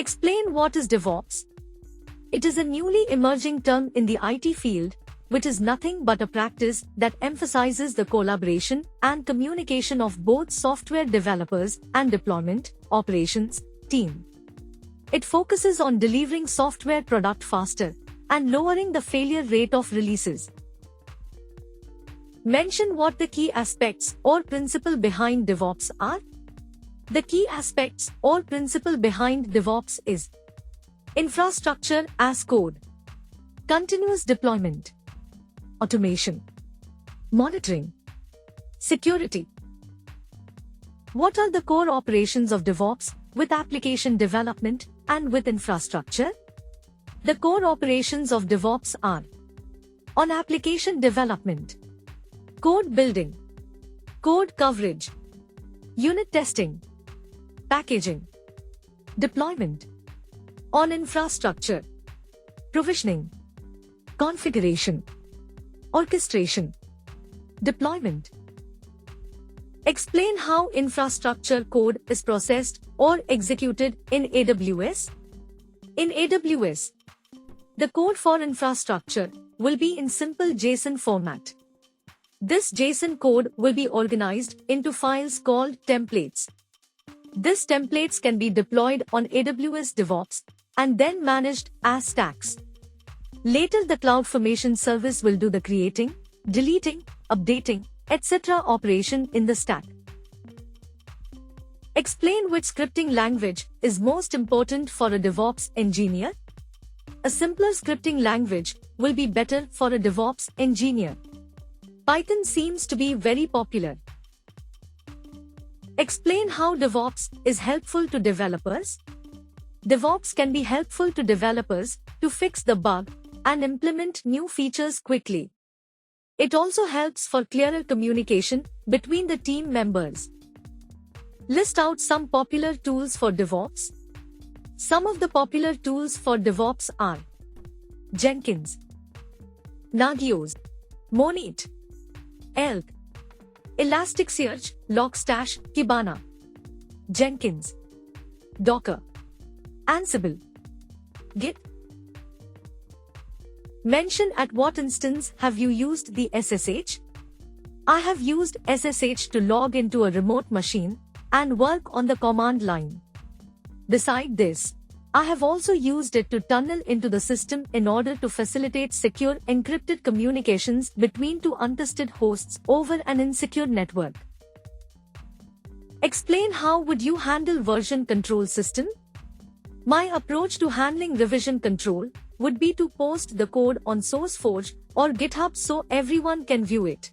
Explain what is DevOps. It is a newly emerging term in the IT field, which is nothing but a practice that emphasizes the collaboration and communication of both software developers and deployment, operations, team. It focuses on delivering software product faster and lowering the failure rate of releases. Mention what the key aspects or principle behind DevOps are. The key aspects or principle behind DevOps is infrastructure as code, continuous deployment, automation, monitoring, security. What are the core operations of DevOps with application development and with infrastructure? The core operations of DevOps are: on application development, code building, code coverage, unit testing, packaging, deployment. On infrastructure, provisioning, configuration, orchestration, deployment. Explain how infrastructure code is processed or executed in AWS. In AWS, the code for infrastructure will be in simple JSON format. This JSON code will be organized into files called templates. These templates can be deployed on AWS DevOps and then managed as stacks. Later, the CloudFormation service will do the creating, deleting, updating, etc. operation in the stack. Explain which scripting language is most important for a DevOps engineer. A simpler scripting language will be better for a DevOps engineer. Python seems to be very popular. Explain how DevOps is helpful to developers. DevOps can be helpful to developers to fix the bug and implement new features quickly. It also helps for clearer communication between the team members. List out some popular tools for DevOps. Some of the popular tools for DevOps are Jenkins, Nagios, Monit, Elk, Elasticsearch, Logstash, Kibana. Jenkins, Docker, Ansible, Git. Mention at what instance have you used the SSH? I have used SSH to log into a remote machine and work on the command line. Beside this, I have also used it to tunnel into the system in order to facilitate secure encrypted communications between two untested hosts over an insecure network. Explain how would you handle version control system? My approach to handling revision control would be to post the code on SourceForge or GitHub so everyone can view it.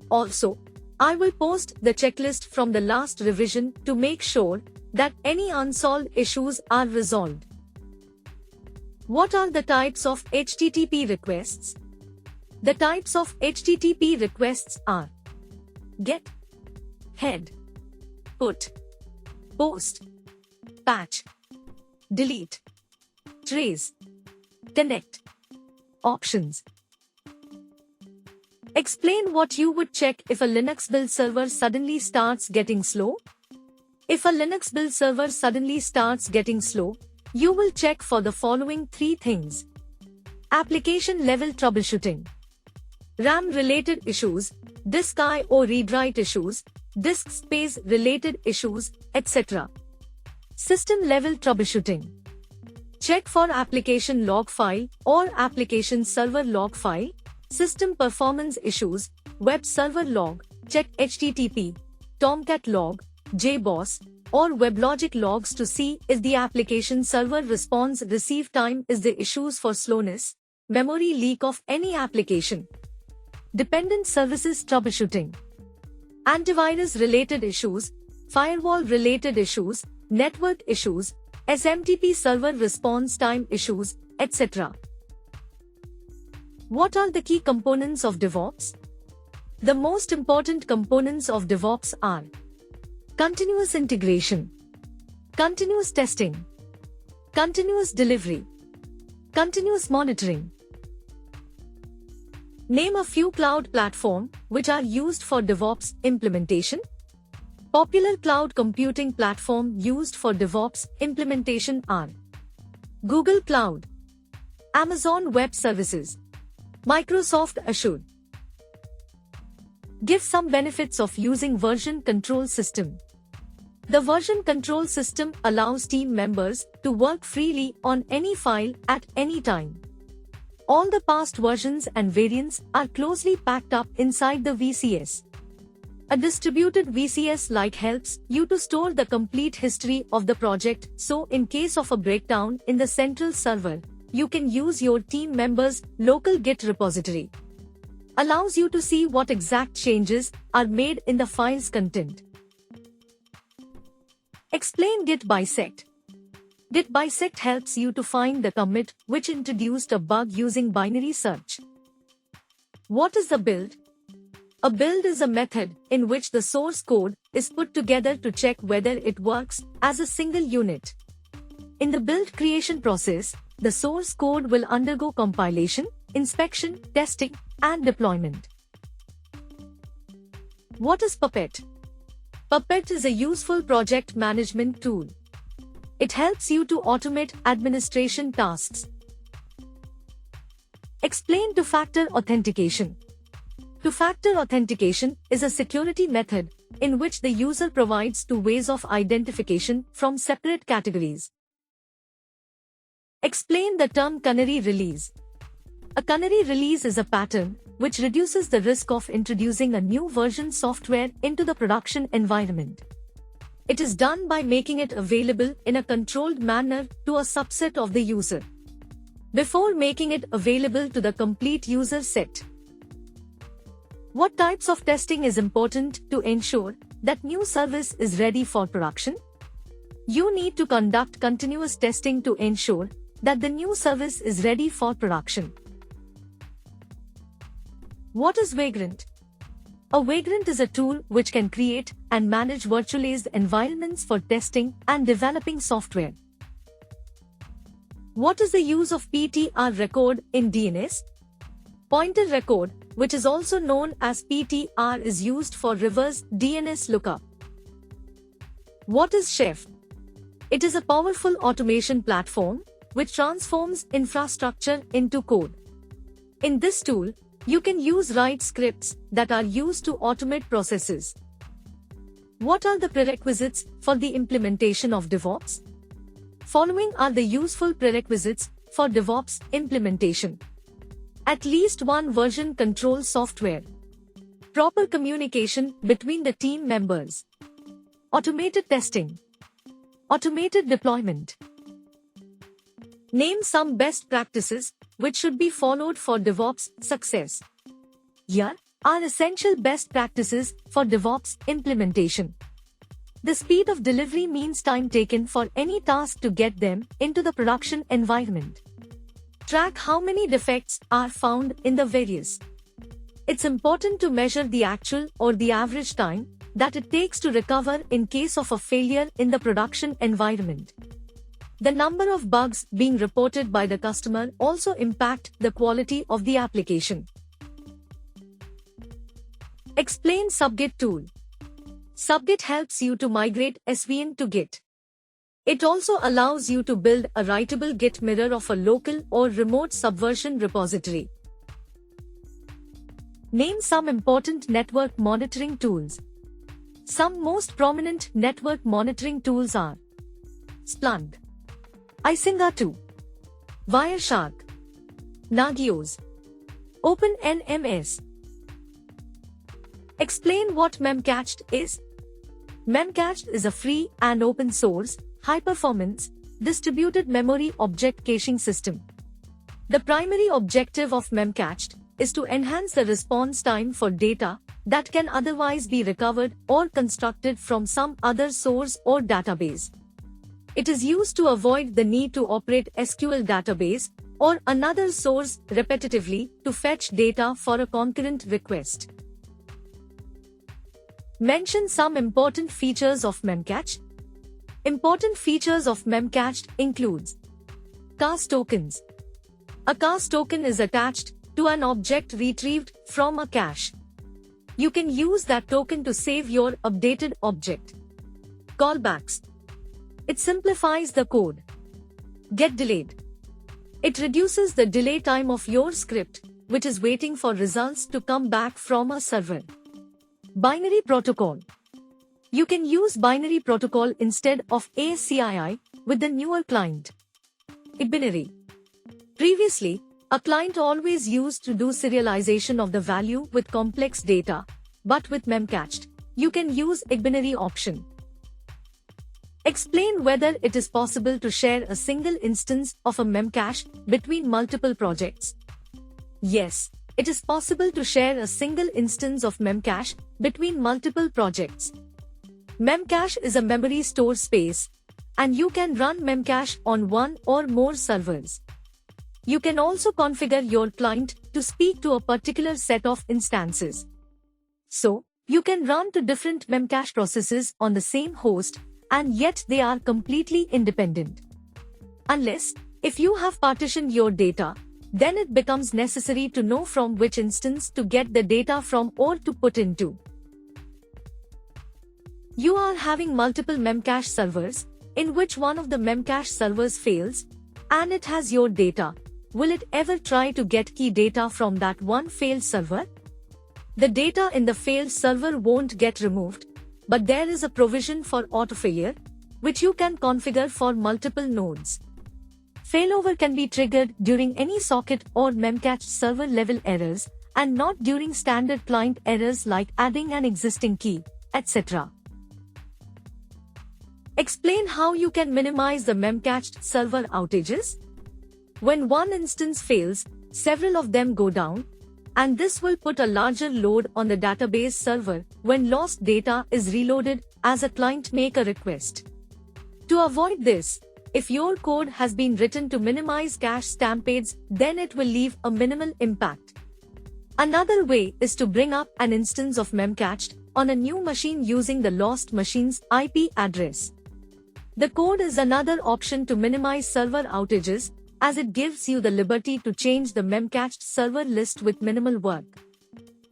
Also, I will post the checklist from the last revision to make sure that any unsolved issues are resolved. What are the types of HTTP requests? The types of HTTP requests are GET, HEAD, PUT, POST, PATCH, DELETE, TRACE, CONNECT. Options. Explain what you would check if a Linux build server suddenly starts getting slow. If a Linux build server suddenly starts getting slow, you will check for the following 3 things. Application level troubleshooting, RAM related issues, disk I/O read-write issues, disk space related issues, etc. System level troubleshooting. Check for application log file or application server log file, system performance issues, web server log, check HTTP, Tomcat log, JBoss, or WebLogic logs to see if the application server response receive time is the issues for slowness, memory leak of any application. Dependent services troubleshooting. Antivirus related issues, firewall related issues, network issues, SMTP server response time issues, etc. What are the key components of DevOps? The most important components of DevOps are continuous integration, continuous testing, continuous delivery, continuous monitoring. Name a few cloud platforms which are used for DevOps implementation. Popular cloud computing platform used for DevOps implementation are Google Cloud, Amazon Web Services, Microsoft Azure. Give some benefits of using version control system. The version control system allows team members to work freely on any file at any time. All the past versions and variants are closely packed up inside the VCS. A distributed VCS helps you to store the complete history of the project, so in case of a breakdown in the central server, you can use your team members' local Git repository. Allows you to see what exact changes are made in the file's content. Explain Git Bisect. Git Bisect helps you to find the commit which introduced a bug using binary search. What is the build? A build is a method in which the source code is put together to check whether it works as a single unit. In the build creation process, the source code will undergo compilation, inspection, testing, and deployment. What is Puppet? Puppet is a useful project management tool. It helps you to automate administration tasks. Explain two-factor authentication. Two-factor authentication is a security method in which the user provides two ways of identification from separate categories. Explain the term canary release. A canary release is a pattern which reduces the risk of introducing a new version software into the production environment. It is done by making it available in a controlled manner to a subset of the user, before making it available to the complete user set. What types of testing is important to ensure that new service is ready for production? You need to conduct continuous testing to ensure that the new service is ready for production. What is Vagrant? A Vagrant is a tool which can create and manage virtualized environments for testing and developing software. What is the use of PTR record in DNS? Pointer record, which is also known as PTR, is used for reverse DNS lookup. What is Chef? It is a powerful automation platform which transforms infrastructure into code. In this tool, you can use write scripts that are used to automate processes. What are the prerequisites for the implementation of DevOps? Following are the useful prerequisites for DevOps implementation. At least one version control software. Proper communication between the team members. Automated testing. Automated deployment. Name some best practices which should be followed for DevOps success. Here are essential best practices for DevOps implementation. The speed of delivery means time taken for any task to get them into the production environment. Track how many defects are found in the various. It's important to measure the actual or the average time that it takes to recover in case of a failure in the production environment. The number of bugs being reported by the customer also impact the quality of the application. Explain SubGit tool. SubGit helps you to migrate SVN to Git. It also allows you to build a writable Git mirror of a local or remote Subversion repository. Name some important network monitoring tools. Some most prominent network monitoring tools are Splunk, Icinga 2, Wireshark, Nagios, OpenNMS. Explain what Memcached is. Memcached is a free and open source, high-performance, distributed memory object caching system. The primary objective of Memcached is to enhance the response time for data that can otherwise be recovered or constructed from some other source or database. It is used to avoid the need to operate SQL database or another source repetitively to fetch data for a concurrent request. Mention some important features of Memcached. Important features of Memcached includes cache tokens. A cache token is attached to an object retrieved from a cache. You can use that token to save your updated object. Callbacks. It simplifies the code. Get delayed. It reduces the delay time of your script, which is waiting for results to come back from a server. Binary protocol. You can use binary protocol instead of ACII with the newer client. Ibinary. Previously, a client always used to do serialization of the value with complex data, but with Memcached, you can use Ibinary option. Explain whether it is possible to share a single instance of a Memcache between multiple projects. Yes, it is possible to share a single instance of Memcache between multiple projects. Memcache is a memory store space, and you can run Memcache on one or more servers. You can also configure your client to speak to a particular set of instances. So, you can run two different Memcache processes on the same host, and yet they are completely independent. Unless, if you have partitioned your data, then it becomes necessary to know from which instance to get the data from or to put into. You are having multiple Memcache servers, in which one of the Memcache servers fails, and it has your data. Will it ever try to get key data from that one failed server? The data in the failed server won't get removed, but there is a provision for autofailure, which you can configure for multiple nodes. Failover can be triggered during any socket or Memcached server level errors, and not during standard client errors like adding an existing key, etc. Explain how you can minimize the Memcached server outages. When one instance fails, several of them go down, and this will put a larger load on the database server when lost data is reloaded as a client make a request. To avoid this, if your code has been written to minimize cache stampeds, then it will leave a minimal impact. Another way is to bring up an instance of Memcached on a new machine using the lost machine's IP address. The code is another option to minimize server outages, as it gives you the liberty to change the Memcached server list with minimal work.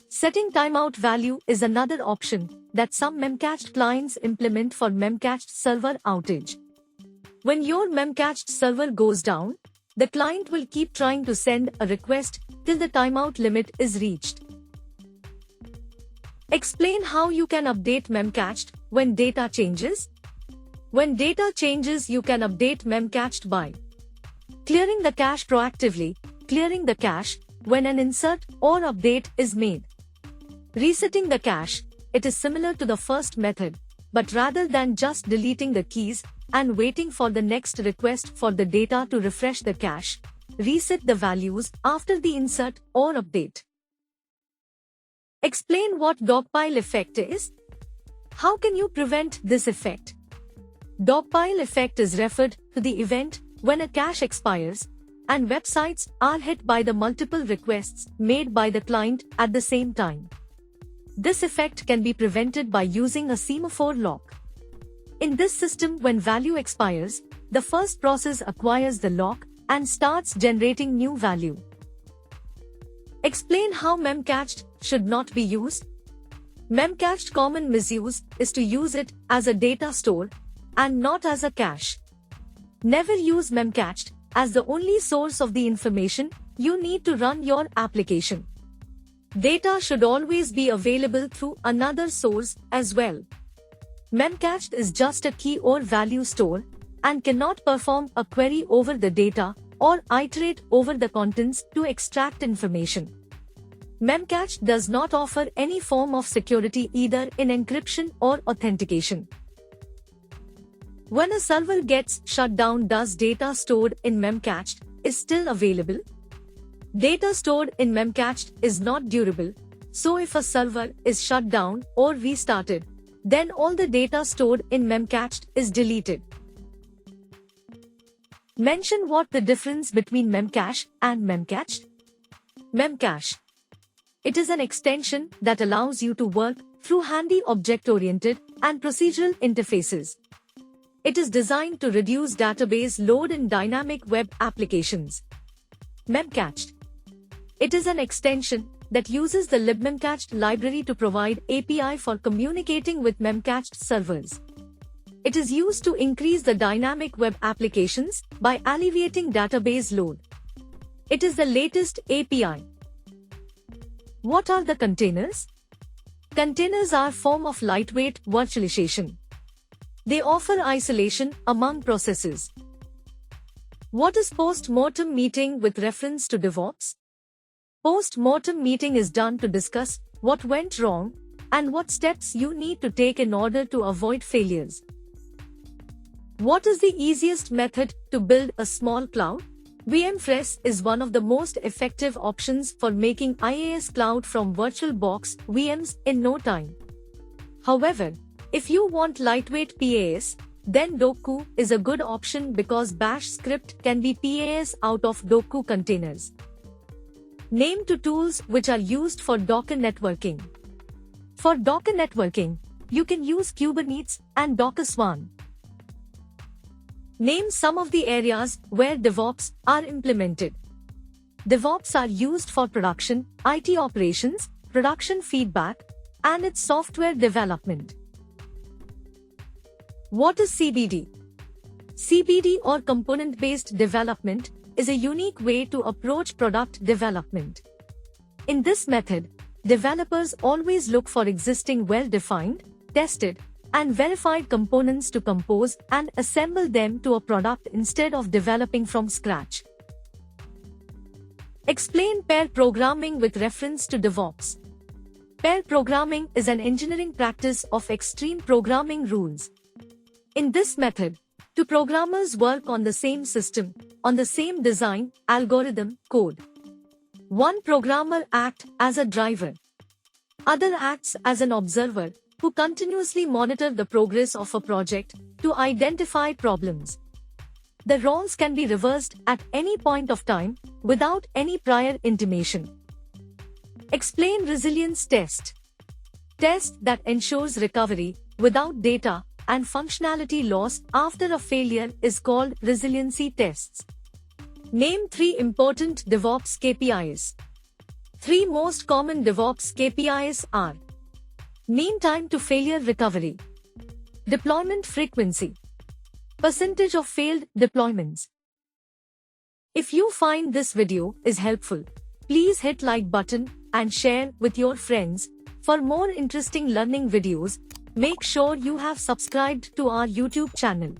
Setting timeout value is another option that some Memcached clients implement for Memcached server outage. When your Memcached server goes down, the client will keep trying to send a request till the timeout limit is reached. Explain how you can update Memcached when data changes. When data changes, you can update Memcached by clearing the cache proactively, clearing the cache when an insert or update is made. Resetting the cache, it is similar to the first method, but rather than just deleting the keys and waiting for the next request for the data to refresh the cache, reset the values after the insert or update. Explain what dogpile effect is. How can you prevent this effect? Dogpile effect is referred to the event when a cache expires, and websites are hit by the multiple requests made by the client at the same time. This effect can be prevented by using a semaphore lock. In this system, when value expires, the first process acquires the lock and starts generating new value. Explain how Memcached should not be used. Memcached common misuse is to use it as a data store and not as a cache. Never use Memcached as the only source of the information you need to run your application. Data should always be available through another source as well. Memcached is just a key or value store and cannot perform a query over the data or iterate over the contents to extract information. Memcached does not offer any form of security either in encryption or authentication. When a server gets shut down, does data stored in Memcached is still available? Data stored in Memcached is not durable, so if a server is shut down or restarted, then all the data stored in Memcached is deleted. Mention what the difference between Memcache and Memcached. Memcache. It is an extension that allows you to work through handy object-oriented and procedural interfaces. It is designed to reduce database load in dynamic web applications. Memcached. It is an extension that uses the libmemcached library to provide API for communicating with memcached servers. It is used to increase the dynamic web applications by alleviating database load. It is the latest API. What are the containers? Containers are a form of lightweight virtualization. They offer isolation among processes. What is post-mortem meeting with reference to DevOps? Post-mortem meeting is done to discuss what went wrong and what steps you need to take in order to avoid failures. What is the easiest method to build a small cloud? VMFresh is one of the most effective options for making IaaS cloud from VirtualBox VMs in no time. However, if you want lightweight PaaS, then Docker is a good option because Bash script can be PaaS out of Docker containers. Name two tools which are used for Docker networking. For Docker networking, you can use Kubernetes and Docker Swarm. Name some of the areas where DevOps are implemented. DevOps are used for production, IT operations, production feedback, and its software development. What is CBD? CBD or component-based development is a unique way to approach product development. In this method, developers always look for existing well-defined, tested, and verified components to compose and assemble them to a product instead of developing from scratch. Explain pair programming with reference to DevOps. Pair programming is an engineering practice of extreme programming rules. In this method, two programmers work on the same system, on the same design, algorithm, code. One programmer acts as a driver. Other acts as an observer, who continuously monitor the progress of a project to identify problems. The roles can be reversed at any point of time without any prior intimation. Explain resilience test. Test that ensures recovery without data and functionality loss after a failure is called resiliency tests. Name 3 important DevOps KPIs. 3 most common DevOps KPIs are: mean time to failure recovery, deployment frequency, percentage of failed deployments. If you find this video is helpful, please hit like button and share with your friends. For more interesting learning videos, make sure you have subscribed to our YouTube channel.